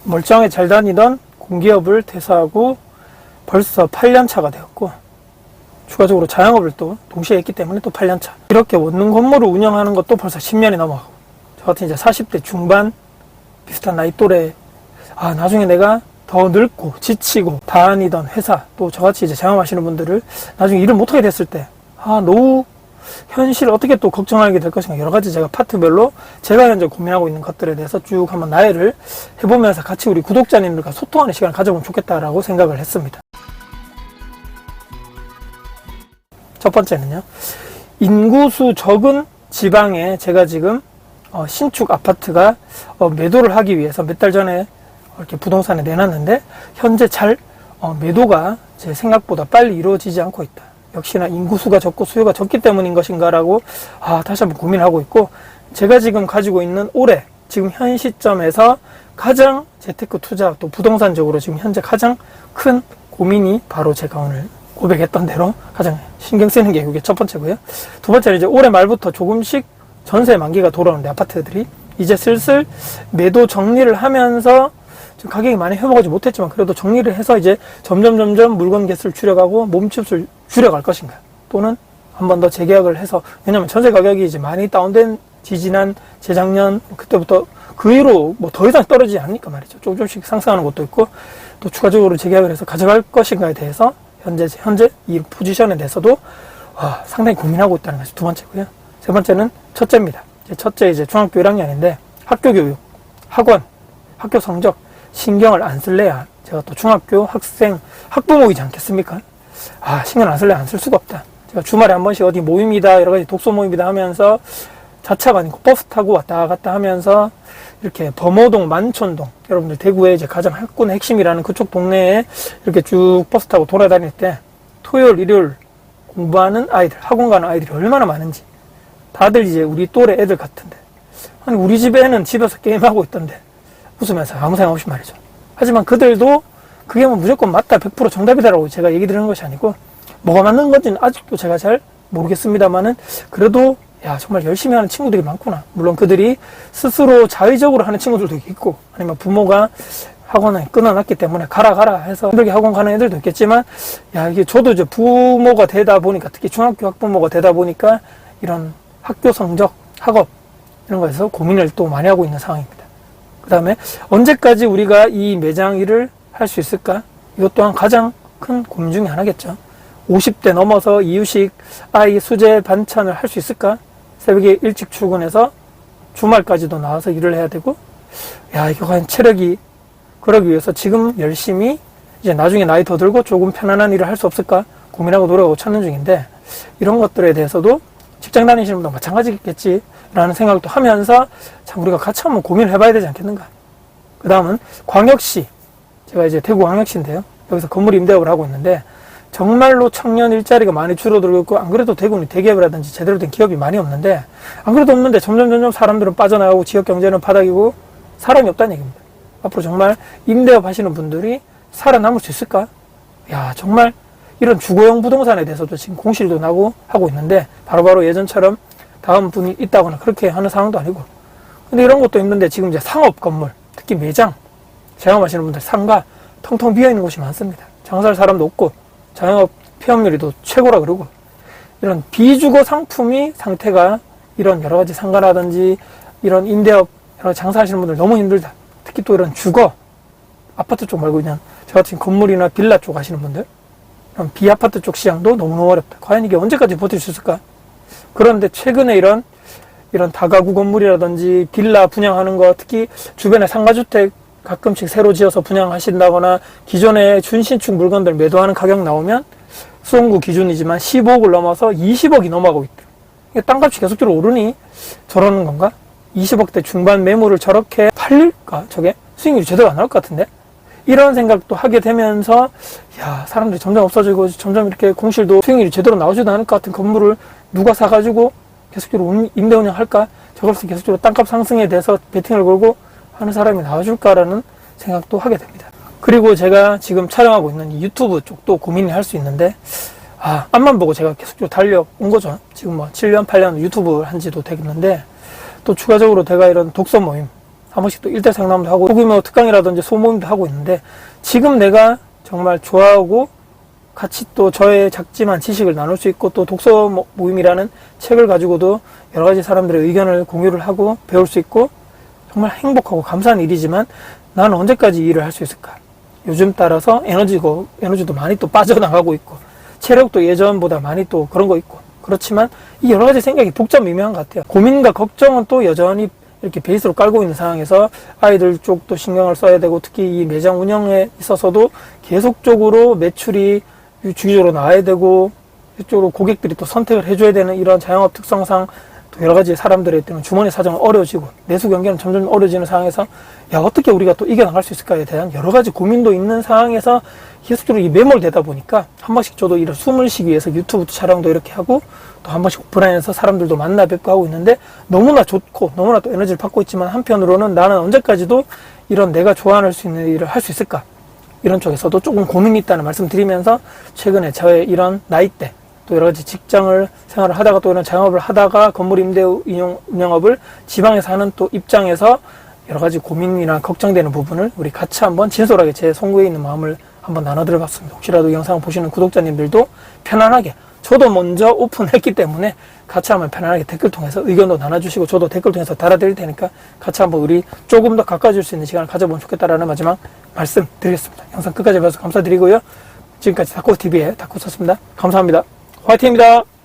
멀쩡하게 잘 다니던 공기업을 퇴사하고 벌써 8년 차가 되었고, 추가적으로 자영업을 또 동시에 했기 때문에 또 8년 차. 이렇게 원룸 건물을 운영하는 것도 벌써 10년이 넘어가고, 저 같은 이제 40대 중반 비슷한 나이 또래, 나중에 내가 더 늙고 지치고 다니던 회사, 또 저같이 이제 자영업하시는 분들을 나중에 일을 못하게 됐을 때, 노후 현실 어떻게 또 걱정하게 될 것인가, 여러 가지 제가 파트별로 제가 현재 고민하고 있는 것들에 대해서 쭉 한번 나열을 해보면서 같이 우리 구독자님들과 소통하는 시간을 가져보면 좋겠다라고 생각을 했습니다. 첫 번째는요, 인구수 적은 지방에 제가 지금 신축 아파트가 매도를 하기 위해서 몇 달 전에 이렇게 부동산에 내놨는데, 현재 잘 매도가 제 생각보다 빨리 이루어지지 않고 있다. 역시나 인구수가 적고 수요가 적기 때문인 것인가 라고 다시 한번 고민하고 있고, 제가 지금 가지고 있는 올해 지금 현 시점에서 가장 재테크 투자 또 부동산적으로 지금 현재 가장 큰 고민이 바로 제가 오늘 고백했던 대로 가장 신경 쓰이는 게 이게 첫 번째고요. 두 번째는 이제 올해 말부터 조금씩 전세 만기가 돌아오는데, 아파트들이 이제 슬슬 매도 정리를 하면서 지금 가격이 많이 회복하지 못했지만 그래도 정리를 해서 이제 점점 물건 개수를 줄여가고 몸집을 줄여갈 것인가, 또는 한 번 더 재계약을 해서, 왜냐면 전세 가격이 이제 많이 다운된 지지난 재작년 그때부터 그 이후로 뭐 더 이상 떨어지지 않으니까 말이죠. 조금씩 상승하는 것도 있고, 또 추가적으로 재계약을 해서 가져갈 것인가에 대해서 현재 이 포지션에 대해서도 상당히 고민하고 있다는 것이 두 번째고요. 세 번째는 첫째입니다. 첫째 이제 중학교 1학년인데 학교 교육, 학원, 학교 성적 신경을 안 쓸래야 제가 또 중학교 학생 학부모이지 않겠습니까? 신경 안 쓸래 안 쓸 수가 없다. 제가 주말에 한 번씩 어디 모임이다, 여러 가지 독서 모임이다 하면서 자차가 아니고 버스 타고 왔다 갔다 하면서 이렇게 범어동, 만촌동, 여러분들 대구에 이제 가장 학군의 핵심이라는 그쪽 동네에 이렇게 쭉 버스 타고 돌아다닐 때 토요일, 일요일 공부하는 아이들, 학원 가는 아이들이 얼마나 많은지, 다들 이제 우리 또래 애들 같은데, 아니 우리 집에는 집에서 게임하고 있던데 웃으면서 아무 생각 없이 말이죠. 하지만 그들도 그게 뭐 무조건 맞다, 100% 정답이다라고 제가 얘기 드리는 것이 아니고, 뭐가 맞는 건지는 아직도 제가 잘 모르겠습니다만은, 그래도 정말 열심히 하는 친구들이 많구나. 물론 그들이 스스로 자의적으로 하는 친구들도 있고, 아니면 부모가 학원을 끊어놨기 때문에 가라 해서 힘들게 학원 가는 애들도 있겠지만, 이게 저도 이제 부모가 되다 보니까, 특히 중학교 학부모가 되다 보니까 이런 학교 성적, 학업 이런 거에서 고민을 또 많이 하고 있는 상황입니다. 그 다음에 언제까지 우리가 이 매장 일을 할 수 있을까? 이것 또한 가장 큰 고민 중에 하나겠죠. 50대 넘어서 이유식 아이 수제 반찬을 할 수 있을까? 새벽에 일찍 출근해서 주말까지도 나와서 일을 해야 되고, 이거 과연 체력이, 그러기 위해서 지금 열심히 이제 나중에 나이 더 들고 조금 편안한 일을 할 수 없을까 고민하고 노력하고 찾는 중인데, 이런 것들에 대해서도 직장 다니시는 분도 마찬가지겠지 라는 생각도 하면서 참 우리가 같이 한번 고민을 해봐야 되지 않겠는가. 그 다음은 광역시, 제가 이제 대구 광역시인데요, 여기서 건물 임대업을 하고 있는데 정말로 청년 일자리가 많이 줄어들고 있고, 안 그래도 대구는 대기업이라든지 제대로 된 기업이 많이 없는데, 안 그래도 없는데 점점 사람들은 빠져나가고 지역 경제는 바닥이고 사람이 없다는 얘기입니다. 앞으로 정말 임대업 하시는 분들이 살아남을 수 있을까? 정말 이런 주거용 부동산에 대해서도 지금 공실도 나고 하고 있는데, 바로바로 예전처럼 다음 분이 있다거나 그렇게 하는 상황도 아니고, 근데 이런 것도 있는데 지금 이제 상업 건물, 특히 매장 자영업하시는 분들 상가 텅텅 비어있는 곳이 많습니다. 장사할 사람도 없고 자영업 폐업률이 또 최고라 그러고, 이런 비주거 상품이 상태가, 이런 여러 가지 상가라든지 이런 임대업 여러 장사하시는 분들 너무 힘들다. 특히 또 이런 주거 아파트 쪽 말고 그냥 저 같은 건물이나 빌라 쪽 하시는 분들, 이런 비아파트 쪽 시장도 너무너무 어렵다. 과연 이게 언제까지 버틸 수 있을까? 그런데 최근에 이런 다가구 건물이라든지 빌라 분양하는 거, 특히 주변에 상가주택 가끔씩 새로 지어서 분양하신다거나 기존의 준신축 물건들 매도하는 가격 나오면 수원구 기준이지만 15억을 넘어서 20억이 넘어가고 있다. 땅값이 계속적으로 오르니 저러는 건가? 20억대 중반 매물을 저렇게 팔릴까? 저게 수익률이 제대로 안 나올 것 같은데? 이런 생각도 하게 되면서, 사람들이 점점 없어지고 점점 이렇게 공실도 수익률이 제대로 나오지도 않을 것 같은 건물을 누가 사가지고 계속적으로 임대 운영할까? 저것을 계속적으로 땅값 상승에 대해서 베팅을 걸고 하는 사람이 나와줄까라는 생각도 하게 됩니다. 그리고 제가 지금 촬영하고 있는 이 유튜브 쪽도 고민을 할 수 있는데, 앞만 보고 제가 계속적으로 달려온 거죠. 지금 7년, 8년 유튜브 한 지도 되겠는데, 또 추가적으로 제가 이런 독서 모임, 한 번씩 또 일대 상담도 하고 소규모 특강이라든지 소모임도 하고 있는데, 지금 내가 정말 좋아하고 같이 또 저의 작지만 지식을 나눌 수 있고, 또 독서 모임이라는 책을 가지고도 여러 가지 사람들의 의견을 공유를 하고 배울 수 있고, 정말 행복하고 감사한 일이지만 나는 언제까지 이 일을 할 수 있을까? 요즘 따라서 에너지도 많이 또 빠져나가고 있고, 체력도 예전보다 많이 또 그런 거 있고, 그렇지만 이 여러 가지 생각이 복잡미묘한 것 같아요. 고민과 걱정은 또 여전히 이렇게 베이스로 깔고 있는 상황에서 아이들 쪽도 신경을 써야 되고, 특히 이 매장 운영에 있어서도 계속적으로 매출이 주기적으로 나와야 되고, 이쪽으로 고객들이 또 선택을 해줘야 되는 이런 자영업 특성상 또 여러 가지 사람들의 때문에 주머니 사정은 어려워지고 내수 경계는 점점 어려워지는 상황에서, 야, 어떻게 우리가 또 이겨나갈 수 있을까에 대한 여러 가지 고민도 있는 상황에서 계속적으로 이 매몰되다 보니까, 한 번씩 저도 이런 숨을 쉬기 위해서 유튜브 촬영도 이렇게 하고, 또 한 번씩 오프라인에서 사람들도 만나 뵙고 하고 있는데, 너무나 좋고 너무나 또 에너지를 받고 있지만, 한편으로는 나는 언제까지도 이런 내가 좋아할 수 있는 일을 할 수 있을까, 이런 쪽에서도 조금 고민이 있다는 말씀 드리면서, 최근에 저의 이런 나이대, 또 여러 가지 직장을 생활을 하다가 또 이런 자영업을 하다가 건물 임대 운영업을 지방에서 하는 또 입장에서 여러 가지 고민이나 걱정되는 부분을 우리 같이 한번 진솔하게 제 송구에 있는 마음을 한번 나눠드려 봤습니다. 혹시라도 영상을 보시는 구독자님들도 편안하게, 저도 먼저 오픈했기 때문에 같이 한번 편안하게 댓글 통해서 의견도 나눠주시고, 저도 댓글 통해서 달아드릴 테니까 같이 한번 우리 조금 더 가까워질 수 있는 시간을 가져보면 좋겠다라는 마지막 말씀 드리겠습니다. 영상 끝까지 봐주셔서 감사드리고요. 지금까지 다코TV의 다코였습니다. 감사합니다. 화이팅입니다.